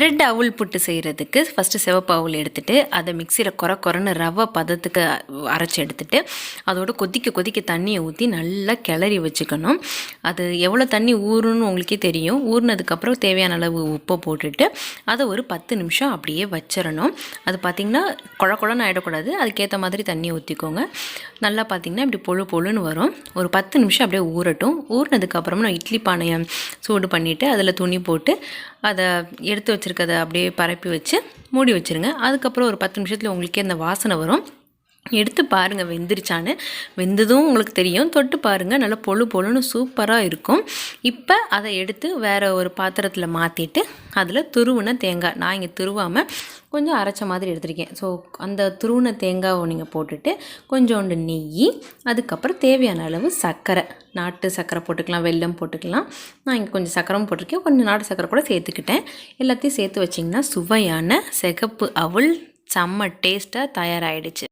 Red அவுல் புட்டு செய்கிறதுக்கு first சிவப்பு அவுல் எடுத்துகிட்டு அதை மிக்சியில் கொரன்னு ரவை பதத்துக்கு அரைச்சி எடுத்துகிட்டு அதோட கொதிக்க தண்ணியை ஊற்றி நல்லா கிளறி வச்சுக்கணும். அது எவ்வளோ தண்ணி ஊறுன்னு உங்களுக்கே தெரியும். ஊறினதுக்கப்புறம் தேவையான அளவு உப்பை போட்டுட்டு அதை ஒரு 10 நிமிஷம் அப்படியே வச்சிடணும். அது பார்த்திங்கன்னா குழன்னு ஆகிடக்கூடாது. அதுக்கேற்ற மாதிரி தண்ணியை ஊற்றிக்கோங்க. நல்லா பார்த்திங்கன்னா இப்படி பொழுன்னு வரும். ஒரு 10 நிமிஷம் அப்படியே ஊறட்டும். ஊறினதுக்கப்புறமா நான் இட்லி பானையை சூடு பண்ணிவிட்டு அதில் துணி போட்டு அதை எடுத்து வச்சுருக்கதை அப்படியே பரப்பி வச்சு மூடி வச்சுருங்க. அதுக்கப்புறம் ஒரு 10 நிமிஷத்தில் உங்களுக்கே அந்த வாசனை வரும். எடுத்து பாருங்கள் வெந்துருச்சான்னு. வெந்ததும் உங்களுக்கு தெரியும். தொட்டு பாருங்கள், நல்லா பொழுன்னு சூப்பராக இருக்கும். இப்போ அதை எடுத்து வேறு ஒரு பாத்திரத்தில் மாற்றிட்டு அதில் துருவின தேங்காய், நான் இங்கே துருவாமல் கொஞ்சம் அரைச்ச மாதிரி எடுத்திருக்கேன். ஸோ அந்த துருவின தேங்காவை நீங்கள் போட்டுட்டு கொஞ்சோண்டு நெய், அதுக்கப்புறம் தேவையான அளவு சர்க்கரை, நாட்டு சர்க்கரை போட்டுக்கலாம், வெல்லம் போட்டுக்கலாம். நான் இங்கே கொஞ்சம் சர்க்கரையும் போட்டிருக்கேன், கொஞ்சம் நாட்டு சர்க்கரை கூட சேர்த்துக்கிட்டேன். எல்லாத்தையும் சேர்த்து வச்சிங்கன்னா சுவையான சிகப்பு அவல் செம்ம டேஸ்ட்டாக தயாராகிடுச்சு.